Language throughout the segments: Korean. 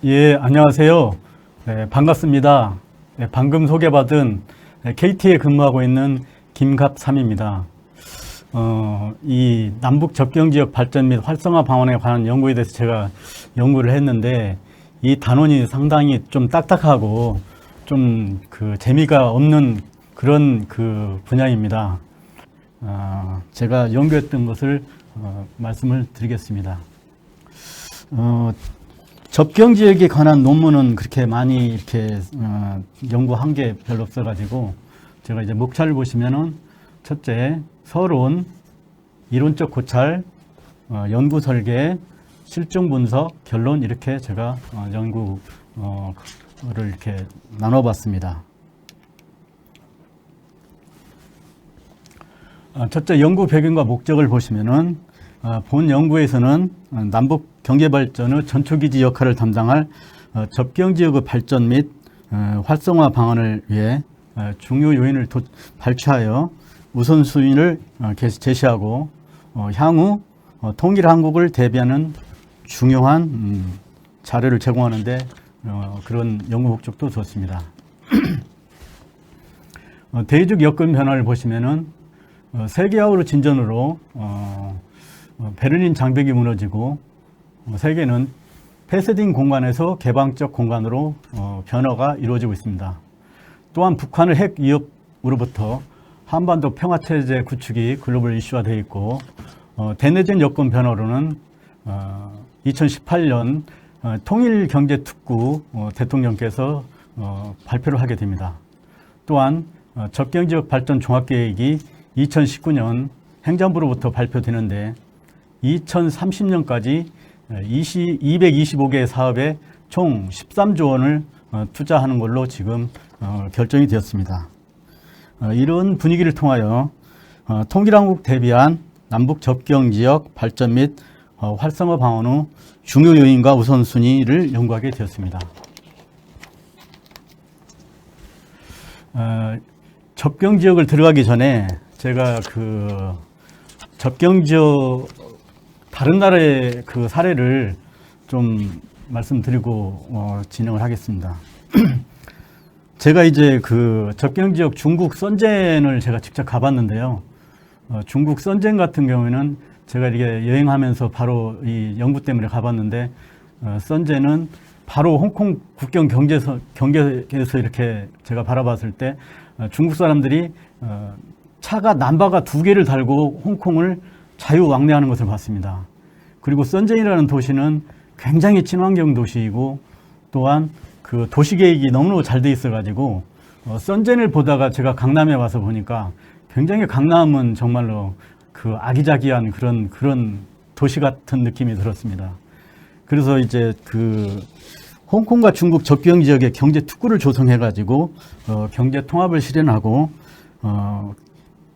예, 안녕하세요. 네, 반갑습니다. 네, 방금 소개받은 KT에 근무하고 있는 김갑삼입니다. 이 남북 접경 지역 발전 및 활성화 방안에 관한 연구에 대해서 제가 연구를 했는데 이 단원이 상당히 좀 딱딱하고 좀 재미가 없는 그런 분야입니다. 제가 연구했던 것을 말씀을 드리겠습니다. 접경 지역에 관한 논문은 그렇게 많이 이렇게 연구한 게 별로 없어가지고 제가 이제 목차를 보시면은 첫째 서론, 이론적 고찰, 연구 설계, 실증 분석, 결론 이렇게 제가 연구를 이렇게 나눠봤습니다. 첫째 연구 배경과 목적을 보시면은 본 연구에서는 남북 경제 발전의 전초기지 역할을 담당할 접경 지역의 발전 및 활성화 방안을 위해 중요 요인을 발췌하여 우선순위를 제시하고 향후 통일 한국을 대비하는 중요한 자료를 제공하는데 그런 연구 목적도 좋습니다. 대륙 여건 변화를 보시면은 세계화로 진전으로 베를린 장벽이 무너지고 세계는 폐쇄된 공간에서 개방적 공간으로 변화가 이루어지고 있습니다. 또한 북한의 핵 위협으로부터 한반도 평화체제 구축이 글로벌 이슈화되어 있고 대내전 여건 변화로는 2018년 통일경제특구 대통령께서 발표를 하게 됩니다. 또한 접경지역 발전 종합계획이 2019년 행정부로부터 발표되는데 2030년까지 225개의 사업에 총 13조 원을 투자하는 걸로 지금 결정이 되었습니다. 이런 분위기를 통하여 통일한국 대비한 남북 접경지역 발전 및 활성화 방안의 중요 요인과 우선순위를 연구하게 되었습니다. 접경지역을 들어가기 전에 제가 접경지역 다른 나라의 사례를 좀 말씀드리고 진행을 하겠습니다. 제가 이제 접경지역 중국 선젠을 제가 직접 가봤는데요. 중국 선젠 같은 경우에는 제가 이렇게 여행하면서 바로 이 연구 때문에 가봤는데 선젠은 바로 홍콩 국경 경계에서 이렇게 제가 바라봤을 때 중국 사람들이 차가 남바가 2개를 달고 홍콩을 자유왕래하는 것을 봤습니다. 그리고 선젠이라는 도시는 굉장히 친환경 도시이고 또한 도시계획이 너무너무 잘 돼 있어가지고 선젠을 보다가 제가 강남에 와서 보니까 굉장히 강남은 정말로 아기자기한 그런 도시 같은 느낌이 들었습니다. 그래서 이제 홍콩과 중국 접경 지역의 경제 특구를 조성해가지고 경제 통합을 실현하고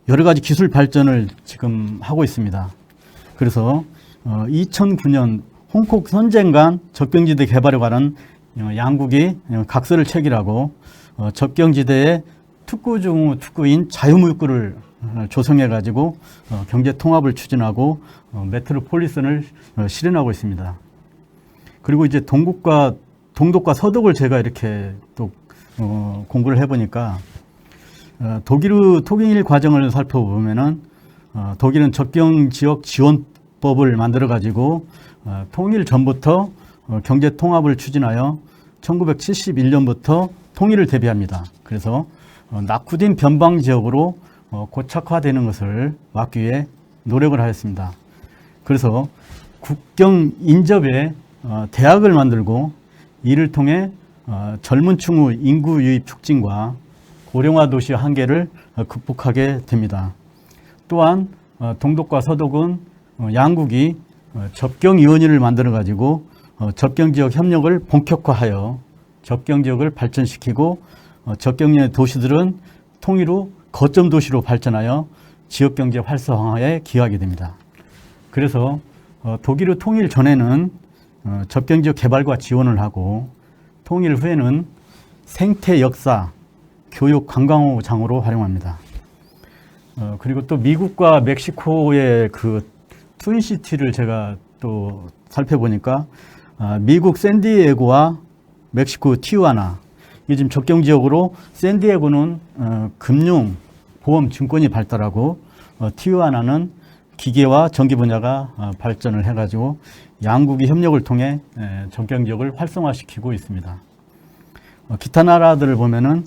여러 가지 기술 발전을 지금 하고 있습니다. 그래서 2009년 홍콩 선젠 간 접경지대 개발에 관한 양국이 각서를 체결하고 접경지대의 특구 중 특구인 자유무역구를 조성해가지고 경제 통합을 추진하고 메트로폴리스를 실현하고 있습니다. 그리고 이제 동독과 서독을 제가 이렇게 또 공부를 해보니까 독일의 통일 과정을 살펴보면은 독일은 접경 지역 지원법을 만들어 가지고 통일 전부터 경제 통합을 추진하여 1971년부터 통일을 대비합니다. 그래서 낙후된 변방 지역으로 고착화되는 것을 막기 위해 노력을 하였습니다. 그래서 국경 인접에 대학을 만들고 이를 통해 젊은 층의 인구 유입 촉진과 고령화 도시의 한계를 극복하게 됩니다. 또한 동독과 서독은 양국이 접경위원회를 만들어 가지고 접경지역 협력을 본격화하여 접경지역을 발전시키고 접경의 도시들은 통일 후 거점 도시로 발전하여 지역경제 활성화에 기여하게 됩니다. 그래서 독일의 통일 전에는 접경지역 개발과 지원을 하고 통일 후에는 생태 역사, 교육 관광호 장으로 활용합니다. 그리고 또 미국과 멕시코의 트윈시티를 제가 또 살펴보니까 미국 샌디에고와 멕시코 티juana, 이 지금 접경 지역으로 샌디에고는 금융, 보험, 증권이 발달하고 티juana는 기계와 전기 분야가 발전을 해가지고 양국이 협력을 통해 접경 지역을 활성화시키고 있습니다. 기타 나라들을 보면은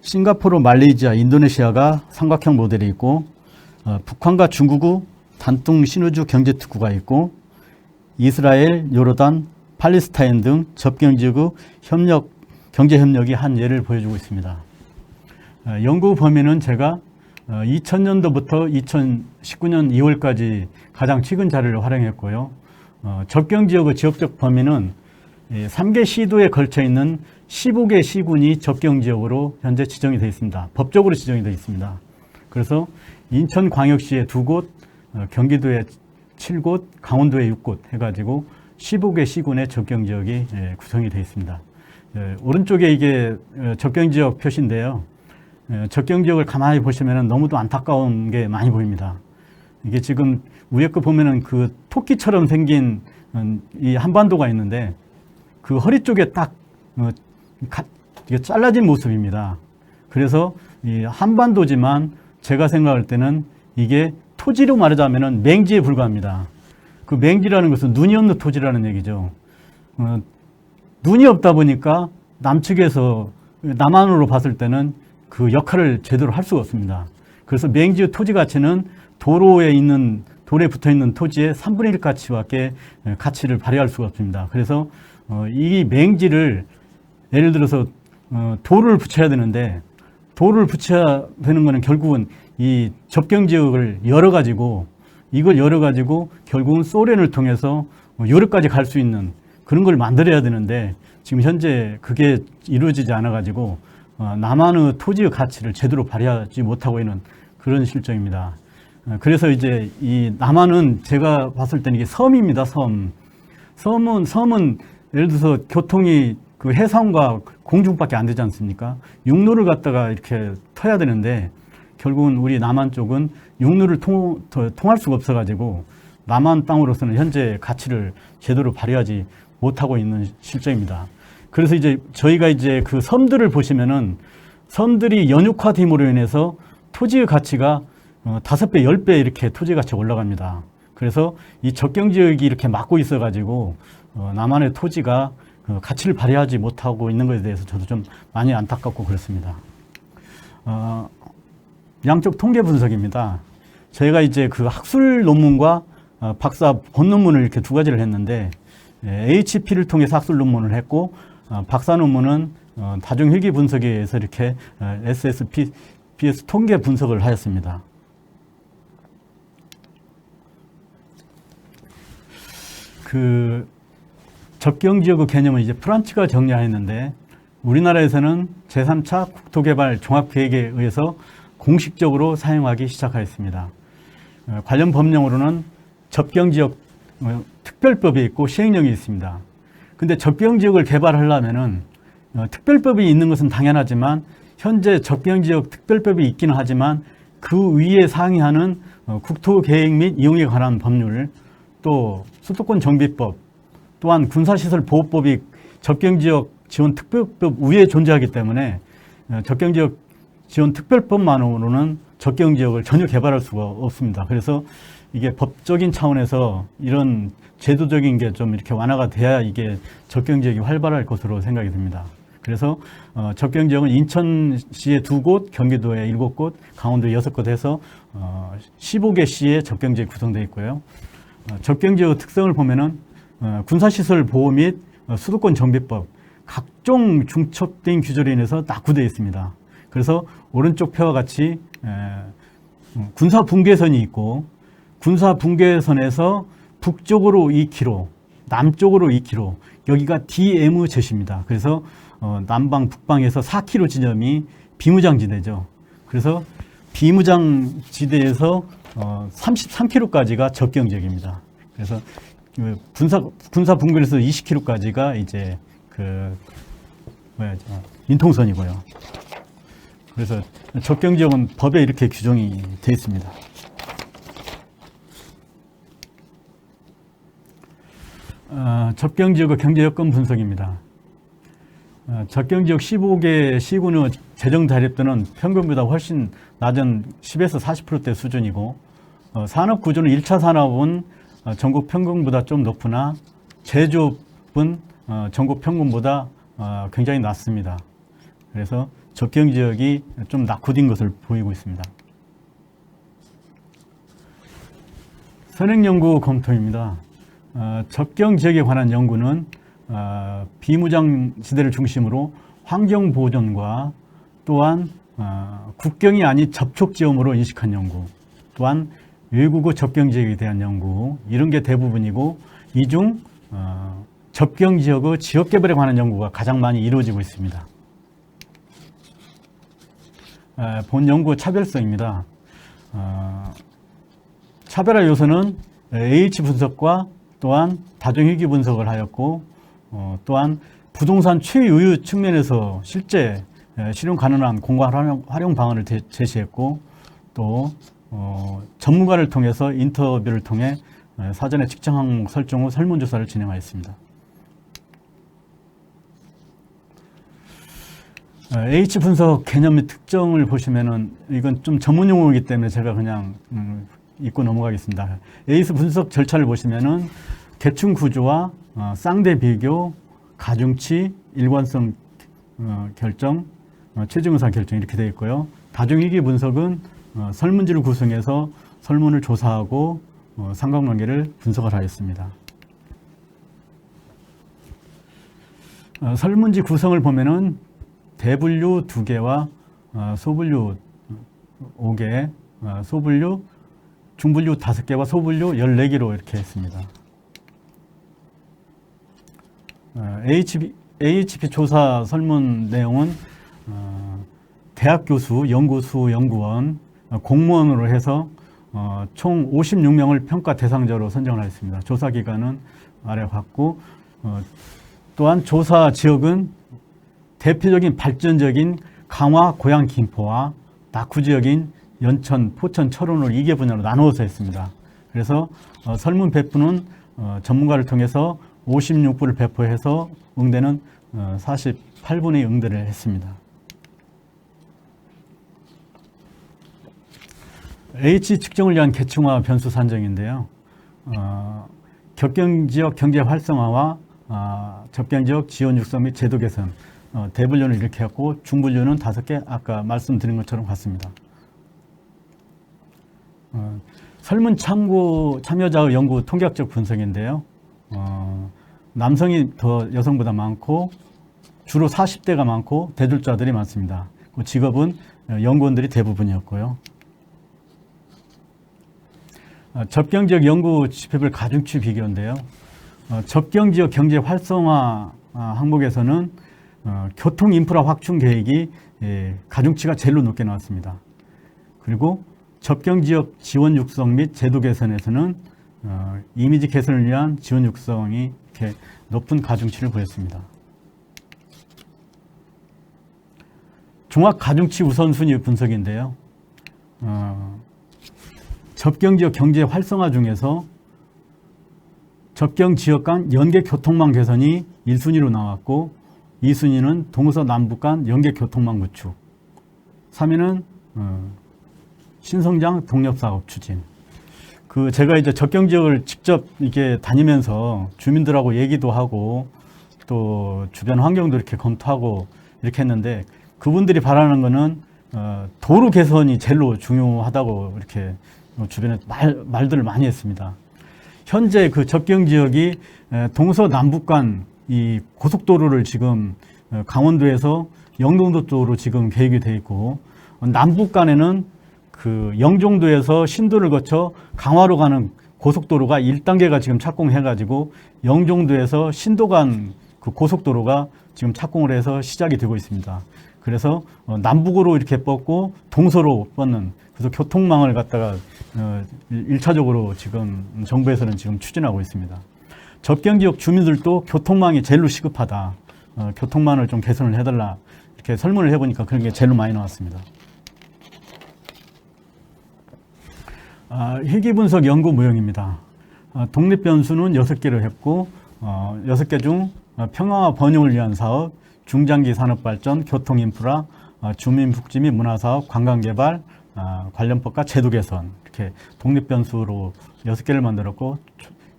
싱가포르, 말레이시아, 인도네시아가 삼각형 모델이 있고, 북한과 중국의 단둥 신우주 경제특구가 있고, 이스라엘, 요르단, 팔레스타인 등 접경 지역의 경제 협력이 한 예를 보여주고 있습니다. 연구 범위는 제가 2000년도부터 2019년 2월까지 가장 최근 자료를 활용했고요. 접경 지역의 지역적 범위는 3개 시도에 걸쳐 있는 15개 시군이 접경 지역으로 현재 지정이 되어 있습니다. 법적으로 지정이 되어 있습니다. 그래서 인천광역시에 2곳, 경기도에 7곳, 강원도에 6곳 해가지고 15개 시군의 접경 지역이 구성이 되어 있습니다. 오른쪽에 이게 접경 지역 표시인데요. 접경 지역을 가만히 보시면 너무도 안타까운 게 많이 보입니다. 이게 지금 위에 거 보면은 그 토끼처럼 생긴 이 한반도가 있는데 그 허리 쪽에 딱 이게 잘라진 모습입니다. 그래서 이 한반도지만 제가 생각할 때는 이게 토지로 말하자면은 맹지에 불과합니다. 그 맹지라는 것은 눈이 없는 토지라는 얘기죠. 눈이 없다 보니까 남측에서 남한으로 봤을 때는 그 역할을 제대로 할 수가 없습니다. 그래서 맹지의 토지 가치는 돌에 붙어 있는 토지의 3분의 1 가치밖에 가치를 발휘할 수가 없습니다. 그래서 이 맹지를 예를 들어서 돌을 붙여야 되는데, 돌을 붙여야 되는 것은 결국은 이 접경 지역을 열어가지고 결국은 소련을 통해서 유럽까지 갈 수 있는 그런 걸 만들어야 되는데, 지금 현재 그게 이루어지지 않아가지고 남한의 토지의 가치를 제대로 발휘하지 못하고 있는 그런 실정입니다. 그래서 이제 이 남한은 제가 봤을 때는 이게 섬입니다. 섬은 예를 들어서 교통이 그 해상과 공중밖에 안 되지 않습니까? 육로를 갖다가 이렇게 터야 되는데 결국은 우리 남한 쪽은 육로를 통할 수가 없어가지고 남한 땅으로서는 현재 가치를 제대로 발휘하지 못하고 있는 실정입니다. 그래서 이제 저희가 이제 그 섬들을 보시면은 섬들이 연육화됨으로 인해서 토지의 가치가 5배, 10배 이렇게 토지 가치가 올라갑니다. 그래서 이 접경 지역이 이렇게 막고 있어가지고 남한의 토지가 가치를 발휘하지 못하고 있는 것에 대해서 저도 좀 많이 안타깝고 그렇습니다. 양쪽 통계 분석입니다. 저희가 이제 그 학술 논문과 박사 본논문을 이렇게 두 가지를 했는데, HP를 통해서 학술 논문을 했고, 박사 논문은 다중회귀 분석에 의해서 이렇게 SSPS 통계 분석을 하였습니다. 그 접경 지역의 개념은 이제 프란츠가 정리하였는데, 우리나라에서는 제3차 국토개발 종합계획에 의해서 공식적으로 사용하기 시작하였습니다. 관련 법령으로는 접경지역 특별법이 있고 시행령이 있습니다. 근데 접경지역을 개발하려면은 특별법이 있는 것은 당연하지만 현재 접경지역 특별법이 있기는 하지만 그 위에 상의하는 국토계획 및 이용에 관한 법률, 또 수도권 정비법, 또한 군사시설보호법이 접경지역 지원 특별법 위에 존재하기 때문에 접경지역 지원 특별법만으로는 접경지역을 전혀 개발할 수가 없습니다. 그래서 이게 법적인 차원에서 이런 제도적인 게 좀 이렇게 완화가 돼야 이게 접경지역이 활발할 것으로 생각이 듭니다. 그래서 접경지역은 인천시에 2곳, 경기도에 7곳, 강원도에 6곳 해서 15개 시의 접경지역이 구성되어 있고요. 접경지역의 특성을 보면은 군사시설 보호 및 수도권 정비법, 각종 중첩된 규제로 인해서 낙후되어 있습니다. 그래서 오른쪽 표와 같이 군사 분계선이 있고, 군사 분계선에서 북쪽으로 2km, 남쪽으로 2km, 여기가 DM 제시입니다. 그래서 남방, 북방에서 4km 지점이 비무장지대죠. 그래서 비무장지대에서 33km까지가 접경지역입니다. 그래서 군사 분계선에서 20km까지가 이제 인통선이고요. 그래서 접경지역은 법에 이렇게 규정이 되어 있습니다. 접경지역의 경제여건 분석입니다. 접경지역 15개 시군의 재정 자립도는 평균보다 훨씬 낮은 10에서 40%대 수준이고, 산업 구조는 1차 산업은 전국 평균보다 좀 높으나 제조업은 전국 평균보다 굉장히 낮습니다. 그래서 접경지역이 좀 낙후된 것을 보이고 있습니다. 선행연구 검토입니다. 접경지역에 관한 연구는 비무장지대를 중심으로 환경보존과 또한 국경이 아닌 접촉지역으로 인식한 연구, 또한 외국어 접경지역에 대한 연구, 이런 게 대부분이고, 이 중 접경지역의 지역개발에 관한 연구가 가장 많이 이루어지고 있습니다. 본 연구 차별성입니다. 차별화 요소는 AH 분석과 또한 다중위기 분석을 하였고, 또한 부동산 최유의 측면에서 실제 실용 가능한 공간 활용 방안을 제시했고, 또 전문가를 통해서 인터뷰를 통해 사전에 측정 항목 설정 후 설문조사를 진행하였습니다. H 분석 개념 및 특정을 보시면은 이건 좀 전문 용어이기 때문에 제가 그냥 읽고 넘어가겠습니다. H 분석 절차를 보시면은 계층 구조와 쌍대 비교, 가중치, 일관성 결정, 최종 의사 결정 이렇게 되어 있고요. 다중위기 분석은 설문지를 구성해서 설문을 조사하고 상관관계를 분석을 하였습니다. 설문지 구성을 보면은 대분류 2개와 소분류 5개, 소분류, 중분류 5개와 소분류 14개로 이렇게 했습니다. AHP 조사 설문 내용은 대학 교수, 연구수, 연구원, 공무원으로 해서 총 56명을 평가 대상자로 선정을 하였습니다. 조사 기간은 아래 봤고, 또한 조사 지역은 대표적인 발전적인 강화, 고양, 김포와 낙후 지역인 연천, 포천, 철원을 2개 분야로 나누어서 했습니다. 그래서 설문 배포는 전문가를 통해서 56부를 배포해서 응대는 48분의 응대를 했습니다. H 측정을 위한 계층화 변수 산정인데요. 접경지역 경제 활성화와 접경지역 지원 육성 및 제도 개선, 대분류는 이렇게 했고 중분류는 5개 아까 말씀드린 것처럼 같습니다. 설문 참여자의 연구 통계학적 분석인데요. 남성이 더 여성보다 많고 주로 40대가 많고 대졸자들이 많습니다. 그 직업은 연구원들이 대부분이었고요. 접경지역 연구 지표별 가중치 비교인데요. 접경지역 경제 활성화 항목에서는 교통 인프라 확충 계획이 가중치가 제일 높게 나왔습니다. 그리고 접경지역 지원 육성 및 제도 개선에서는 이미지 개선을 위한 지원 육성이 이렇게 높은 가중치를 보였습니다. 종합 가중치 우선순위 분석인데요. 접경지역 경제 활성화 중에서 접경지역 간 연계 교통망 개선이 1순위로 나왔고 2순위는 동서 남북 간 연계 교통망 구축, 3위는 신성장 독립사업 추진. 제가 이제 접경지역을 직접 이게 다니면서 주민들하고 얘기도 하고 또 주변 환경도 이렇게 검토하고 이렇게 했는데 그분들이 바라는 거는 도로 개선이 제일로 중요하다고 이렇게 주변에 말들을 많이 했습니다. 현재 그 접경지역이 동서남북 간 이 고속도로를 지금 강원도에서 영동도 쪽으로 지금 계획이 되어 있고 남북 간에는 그 영종도에서 신도를 거쳐 강화로 가는 고속도로가 1단계가 지금 착공해가지고 영종도에서 신도 간 그 고속도로가 지금 착공을 해서 시작이 되고 있습니다. 그래서 남북으로 이렇게 뻗고 동서로 뻗는 그래서 교통망을 갖다가 1차적으로 지금 정부에서는 지금 추진하고 있습니다. 접경지역 주민들도 교통망이 제일로 시급하다. 교통망을 좀 개선을 해달라. 이렇게 설문을 해보니까 그런 게 제일로 많이 나왔습니다. 희귀분석 연구 모형입니다. 독립변수는 6개를 했고 6개 중 평화와 번영을 위한 사업, 중장기 산업발전, 교통인프라, 주민복지 및 문화사업, 관광개발, 관련법과 제도 개선, 이렇게 독립변수로 6개를 만들었고,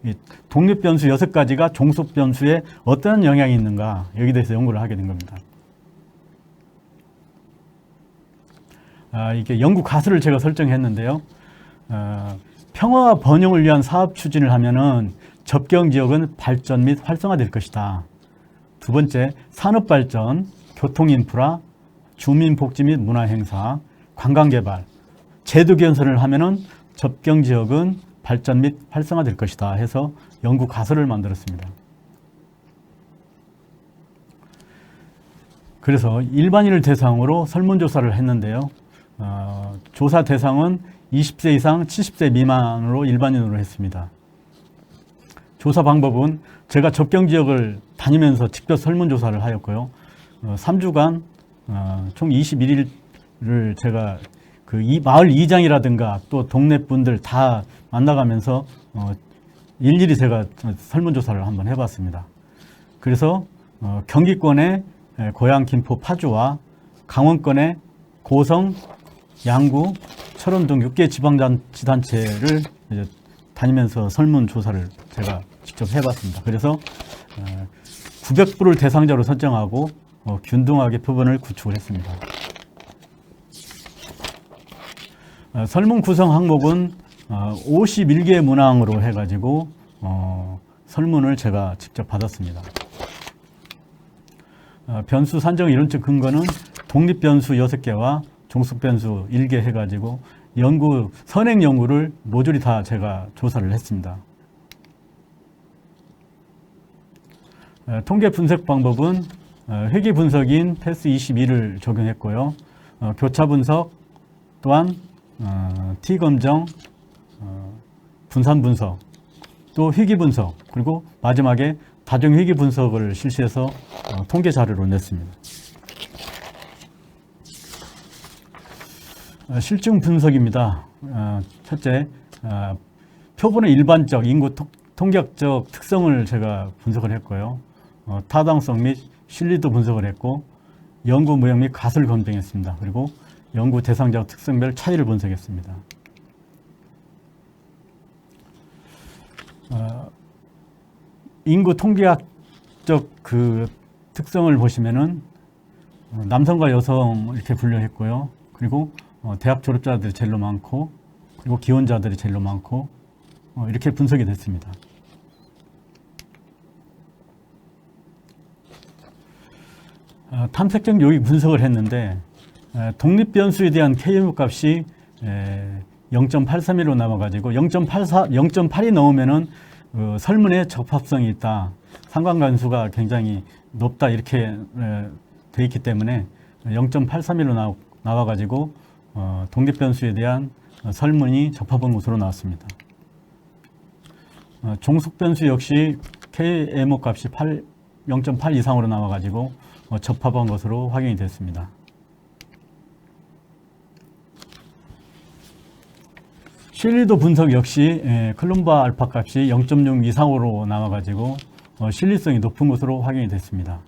이 독립변수 6가지가 종속변수에 어떤 영향이 있는가, 여기에 대해서 연구를 하게 된 겁니다. 이게 연구 가수를 제가 설정했는데요. 평화와 번영을 위한 사업 추진을 하면은 접경 지역은 발전 및 활성화될 것이다. 두 번째, 산업발전, 교통인프라, 주민복지 및 문화행사, 관광개발, 제도 개선을 하면은 접경 지역은 발전 및 활성화될 것이다 해서 연구 가설을 만들었습니다. 그래서 일반인을 대상으로 설문조사를 했는데요. 조사 대상은 20세 이상 70세 미만으로 일반인으로 했습니다. 조사 방법은 제가 접경 지역을 다니면서 직접 설문조사를 하였고요. 3주간 총 21일을 제가 그 마을 이장이라든가 또 동네 분들 다 만나가면서 일일이 제가 설문조사를 한번 해봤습니다. 그래서 경기권의 고양, 김포, 파주와 강원권의 고성, 양구, 철원 등 6개 지방자치단체를 다니면서 설문조사를 제가 직접 해봤습니다. 그래서 900부를 대상자로 선정하고 균등하게 표본을 구축을 했습니다. 설문 구성 항목은 51개의 문항으로 해가지고 설문을 제가 직접 받았습니다. 변수 산정 이론적 근거는 독립변수 6개와 종속변수 1개 해가지고 선행 연구를 모조리 다 제가 조사를 했습니다. 통계 분석 방법은 회계 분석인 패스 22를 적용했고요. 교차 분석 또한 T 검정, 분산 분석, 또 회계 분석, 그리고 마지막에 다중 회계 분석을 실시해서 통계 자료를 냈습니다. 실증 분석입니다. 첫째, 표본의 일반적 인구 통계학적 특성을 제가 분석을 했고요. 타당성 및 신뢰도 분석을 했고, 연구 모형 및 갓을 검증했습니다. 그리고 연구 대상자 특성별 차이를 분석했습니다. 인구 통계학적 그 특성을 보시면은 남성과 여성 이렇게 분류했고요. 그리고 대학 졸업자들이 제일로 많고, 그리고 기혼자들이 제일로 많고, 이렇게 분석이 됐습니다. 탐색적 요인 분석을 했는데, 독립변수에 대한 KM 값이 0.831로 나와가지고 0.8이 넘으면은 설문에 적합성이 있다. 상관관수가 굉장히 높다 이렇게 돼 있기 때문에 0.831로 나와가지고 독립변수에 대한 설문이 적합한 것으로 나왔습니다. 종속변수 역시 KMO 값이 0.8 이상으로 나와가지고 적합한 것으로 확인이 됐습니다. 신뢰도 분석 역시 클룸바 알파 값이 0.6 이상으로 나와가지고 신뢰성이 높은 것으로 확인이 됐습니다.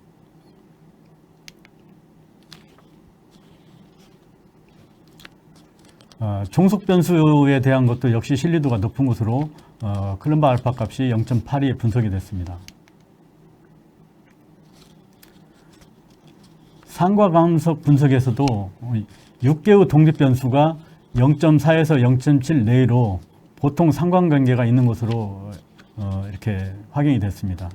종속 변수에 대한 것도 역시 신뢰도가 높은 것으로 클룸바 알파 값이 0.8이 분석이 됐습니다. 상과감석 분석에서도 6개의 독립 변수가 0.4에서 0.7 내외로 보통 상관관계가 있는 것으로 이렇게 확인이 됐습니다.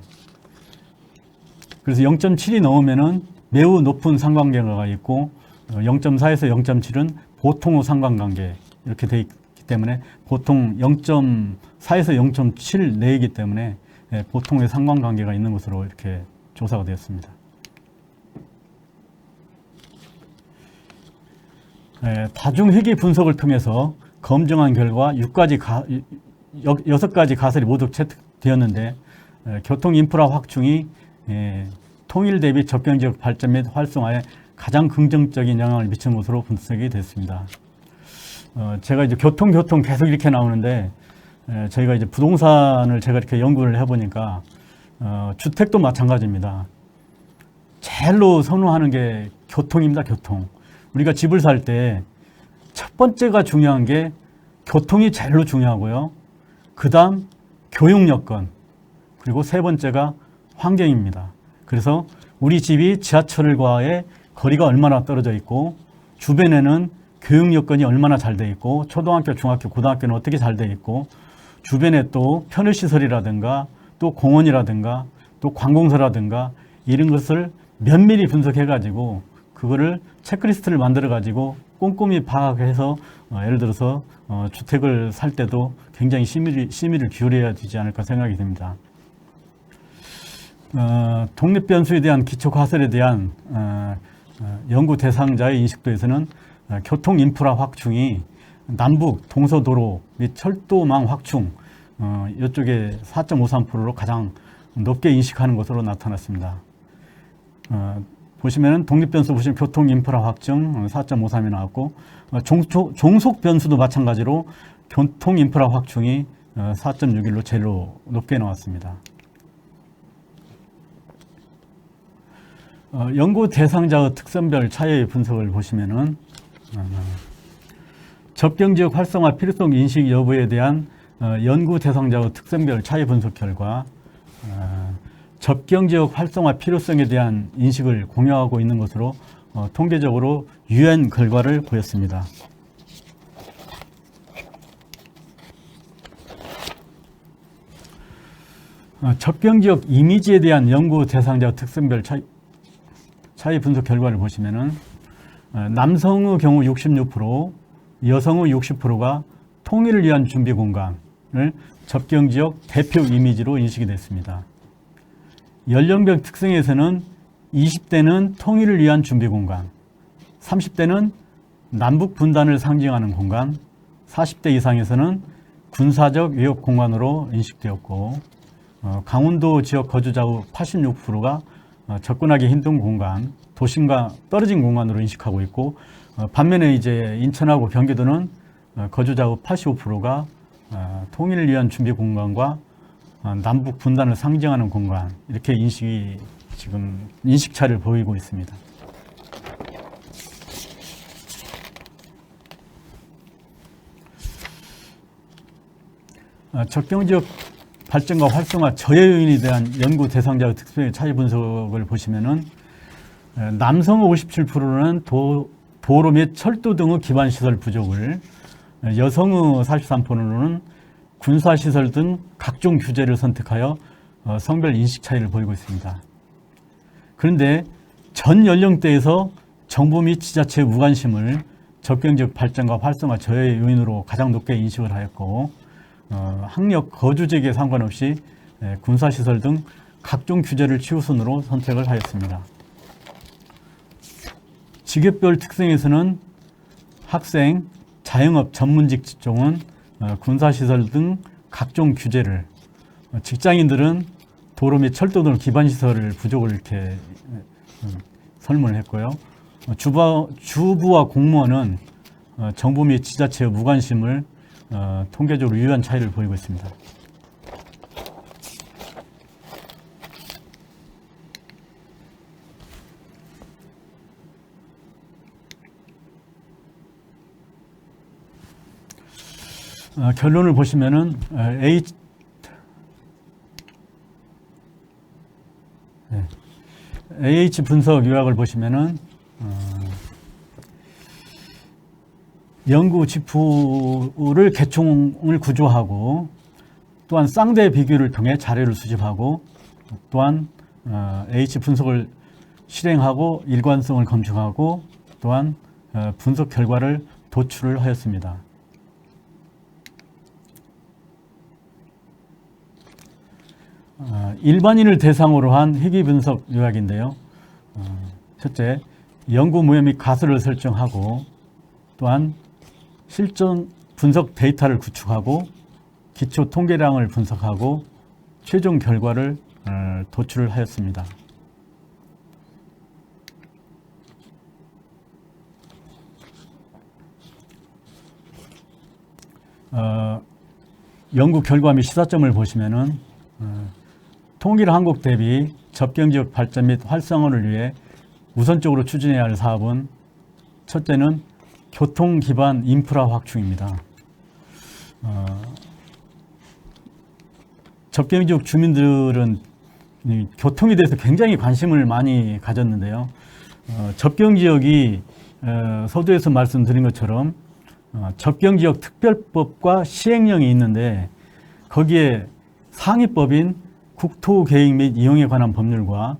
그래서 0.7이 넘으면은 매우 높은 상관관계가 있고 0.4에서 0.7은 보통의 상관관계 이렇게 되어 있기 때문에 보통 0.4에서 0.7 내이기 때문에 보통의 상관관계가 있는 것으로 이렇게 조사가 되었습니다. 다중회계 분석을 통해서 검증한 결과 6가지 가설이 모두 채택되었는데 교통 인프라 확충이 통일 대비 접경지역 발전 및 활성화에 가장 긍정적인 영향을 미치는 것으로 분석이 됐습니다. 제가 이제 교통 계속 이렇게 나오는데 저희가 이제 부동산을 제가 이렇게 연구를 해보니까 주택도 마찬가지입니다. 제일로 선호하는 게 교통입니다. 교통. 우리가 집을 살 때 첫 번째가 중요한 게 교통이 제일로 중요하고요. 그 다음 교육 여건, 그리고 세 번째가 환경입니다. 그래서 우리 집이 지하철과의 거리가 얼마나 떨어져 있고, 주변에는 교육 여건이 얼마나 잘 돼 있고, 초등학교, 중학교, 고등학교는 어떻게 잘 돼 있고, 주변에 또 편의시설이라든가 또 공원이라든가 또 관공서라든가 이런 것을 면밀히 분석해 가지고 그거를 체크리스트를 만들어 가지고 꼼꼼히 파악해서 예를 들어서 주택을 살 때도 굉장히 심의를 기울여야 되지 않을까 생각이 듭니다. 독립변수에 대한 기초가설에 대한 연구 대상자의 인식도에서는 교통 인프라 확충이 남북 동서도로 및 철도망 확충 이쪽에 4.53%로 가장 높게 인식하는 것으로 나타났습니다. 보시면은 독립변수 보시면 교통 인프라 확충 4.53이 나왔고, 종속 변수도 마찬가지로 교통 인프라 확충이 4.61로 제일로 높게 나왔습니다. 연구 대상자의 특성별 차이의 분석을 보시면은 접경지역 활성화 필요성 인식 여부에 대한 연구 대상자의 특성별 차이 분석 결과 접경지역 활성화 필요성에 대한 인식을 공유하고 있는 것으로 통계적으로 유효한 결과를 보였습니다. 접경지역 이미지에 대한 연구 대상자 특성별 차이 분석 결과를 보시면은 남성의 경우 66%, 여성의 60%가 통일을 위한 준비 공간을 접경지역 대표 이미지로 인식이 됐습니다. 연령별 특성에서는 20대는 통일을 위한 준비 공간, 30대는 남북 분단을 상징하는 공간, 40대 이상에서는 군사적 위협 공간으로 인식되었고, 강원도 지역 거주자의 86%가 접근하기 힘든 공간, 도심과 떨어진 공간으로 인식하고 있고, 반면에 이제 인천하고 경기도는 거주자의 85%가 통일을 위한 준비 공간과 남북 분단을 상징하는 공간, 이렇게 지금 인식차를 보이고 있습니다. 접경지역 발전과 활성화 저해 요인에 대한 연구 대상자의 특성의 차이 분석을 보시면은 남성의 57%는 도로 및 철도 등의 기반 시설 부족을, 여성의 43%는 군사시설 등 각종 규제를 선택하여 성별 인식 차이를 보이고 있습니다. 그런데 전 연령대에서 정부 및 지자체의 무관심을 접경지역 발전과 활성화 저해 요인으로 가장 높게 인식을 하였고, 학력, 거주지역에 상관없이 군사시설 등 각종 규제를 최우선으로 선택을 하였습니다. 직업별 특성에서는 학생, 자영업, 전문직 직종은 군사시설 등 각종 규제를, 직장인들은 도로 및 철도 등 기반시설 부족을 이렇게 설문을 했고요. 주부와 공무원은 정부 및 지자체의 무관심을 통계적으로 유효한 차이를 보이고 있습니다. 결론을 보시면은 AH 분석 요약을 보시면은 연구 지표를 계총을 구조하고, 또한 쌍대 비교를 통해 자료를 수집하고, 또한 H 분석을 실행하고 일관성을 검증하고, 또한 분석 결과를 도출을 하였습니다. 일반인을 대상으로 한 희귀 분석 요약인데요. 첫째, 연구 무효 및 가설을 설정하고, 또한 실전 분석 데이터를 구축하고, 기초 통계량을 분석하고, 최종 결과를 도출을 하였습니다. 연구 결과 및 시사점을 보시면은 통일한국 대비 접경지역 발전 및 활성화를 위해 우선적으로 추진해야 할 사업은 첫째는 교통 기반 인프라 확충입니다. 접경지역 주민들은 교통에 대해서 굉장히 관심을 많이 가졌는데요. 접경지역이 서두에서 말씀드린 것처럼 접경지역 특별법과 시행령이 있는데 거기에 상위법인 국토계획 및 이용에 관한 법률과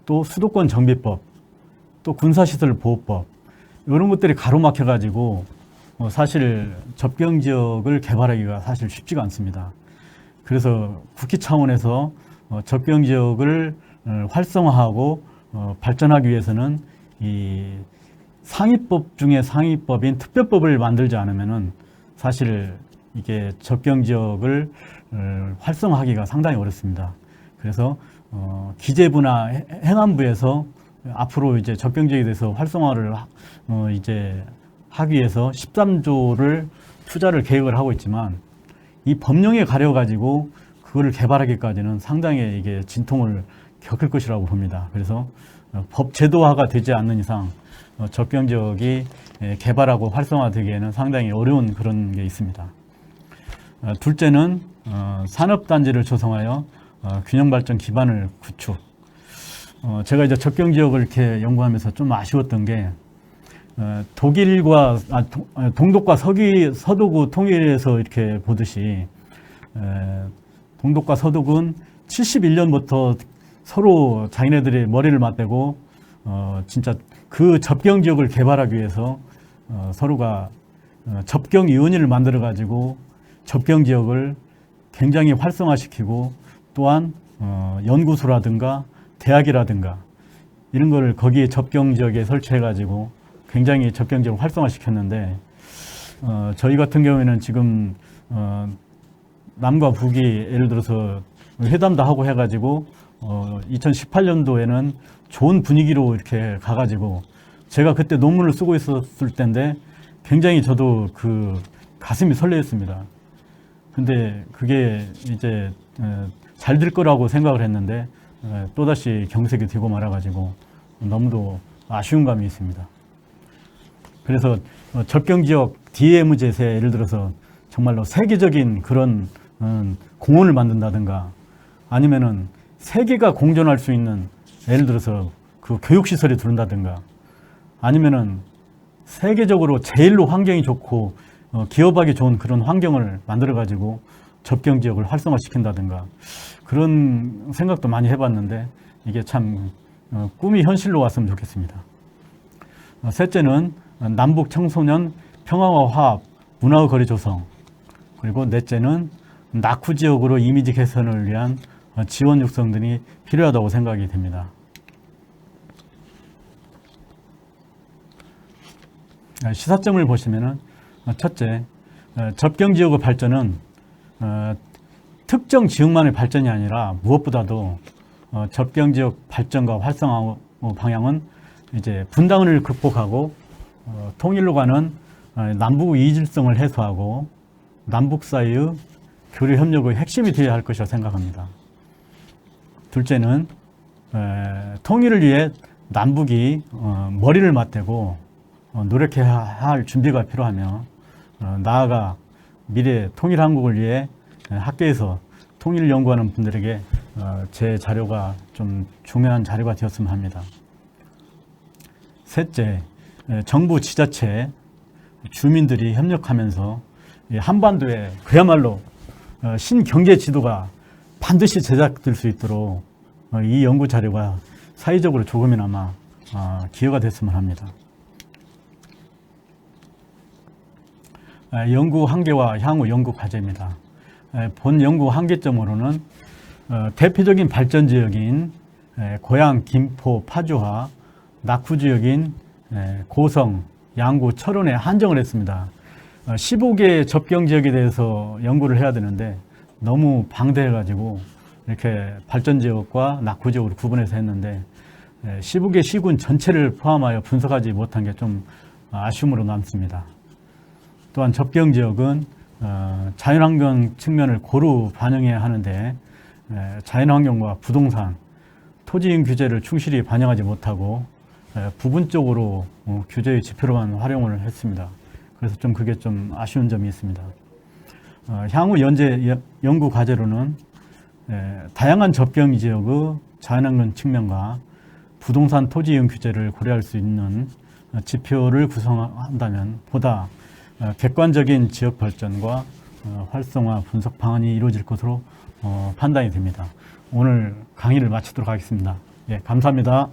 또 수도권 정비법, 또 군사시설 보호법 이런 것들이 가로막혀 가지고 사실 접경지역을 개발하기가 사실 쉽지가 않습니다. 그래서 국회 차원에서 접경지역을 활성화하고 발전하기 위해서는 이 상위법 중에 상위법인 특별법을 만들지 않으면은 사실 이게 접경지역을 활성화하기가 상당히 어렵습니다. 그래서 기재부나 행안부에서 앞으로 이제 접경지역에 대해서 활성화를 이제 하기 위해서 13조를 투자를 계획을 하고 있지만 이 법령에 가려가지고 그거를 개발하기까지는 상당히 이게 진통을 겪을 것이라고 봅니다. 그래서 법 제도화가 되지 않는 이상 접경지역이 개발하고 활성화되기에는 상당히 어려운 그런 게 있습니다. 둘째는 산업단지를 조성하여 균형발전 기반을 구축. 제가 이제 접경지역을 이렇게 연구하면서 좀 아쉬웠던 게 독일과 동독과 서독의 통일에서 이렇게 보듯이 동독과 서독은 71년부터 서로 자기네들의 머리를 맞대고 진짜 그 접경지역을 개발하기 위해서 서로가 접경위원회를 만들어 가지고 접경지역을 굉장히 활성화시키고 또한 연구소라든가 대학이라든가 이런 걸 거기에 접경지역에 설치해 가지고 굉장히 접경지역을 활성화시켰는데 저희 같은 경우에는 지금 남과 북이 예를 들어서 회담도 하고 해가지고 2018년도에는 좋은 분위기로 이렇게 가가지고 제가 그때 논문을 쓰고 있었을 때인데 굉장히 저도 그 가슴이 설레었습니다. 근데 그게 이제 잘 될 거라고 생각을 했는데 또다시 경색이 되고 말아가지고 너무도 아쉬운 감이 있습니다. 그래서 접경지역 DAM 제세 예를 들어서 정말로 세계적인 그런 공원을 만든다든가 아니면은 세계가 공존할 수 있는 예를 들어서 그 교육시설이 들어온다든가 아니면은 세계적으로 제일로 환경이 좋고 기업하기 좋은 그런 환경을 만들어 가지고 접경지역을 활성화시킨다든가 그런 생각도 많이 해봤는데 이게 참 꿈이 현실로 왔으면 좋겠습니다. 셋째는 남북 청소년 평화와 화합, 문화의 거리 조성 그리고 넷째는 낙후 지역으로 이미지 개선을 위한 지원 육성 등이 필요하다고 생각이 됩니다. 시사점을 보시면은 첫째, 접경지역의 발전은 특정 지역만의 발전이 아니라 무엇보다도 접경지역 발전과 활성화 방향은 이제 분단을 극복하고 통일로 가는 남북 이질성을 해소하고 남북 사이의 교류 협력의 핵심이 되어야 할 것이라고 생각합니다. 둘째는 통일을 위해 남북이 머리를 맞대고 노력해야 할 준비가 필요하며 나아가 미래 통일한국을 위해 학계에서 통일을 연구하는 분들에게 제 자료가 좀 중요한 자료가 되었으면 합니다. 셋째, 정부 지자체 주민들이 협력하면서 한반도에 그야말로 신경제 지도가 반드시 제작될 수 있도록 이 연구 자료가 사회적으로 조금이나마 기여가 됐으면 합니다. 연구 한계와 향후 연구 과제입니다. 본 연구 한계점으로는 대표적인 발전 지역인 고양, 김포, 파주와 낙후 지역인 고성, 양구, 철원에 한정을 했습니다. 15개 접경 지역에 대해서 연구를 해야 되는데 너무 방대해가지고 이렇게 발전 지역과 낙후 지역으로 구분해서 했는데 15개 시군 전체를 포함하여 분석하지 못한 게 좀 아쉬움으로 남습니다. 또한 접경 지역은 자연환경 측면을 고루 반영해야 하는데 자연환경과 부동산, 토지이용 규제를 충실히 반영하지 못하고 부분적으로 규제의 지표로만 활용을 했습니다. 그래서 좀 그게 좀 아쉬운 점이 있습니다. 향후 연구 과제로는 다양한 접경 지역의 자연환경 측면과 부동산 토지이용 규제를 고려할 수 있는 지표를 구성한다면 보다 객관적인 지역 발전과 활성화 분석 방안이 이루어질 것으로 판단이 됩니다. 오늘 강의를 마치도록 하겠습니다. 예, 감사합니다.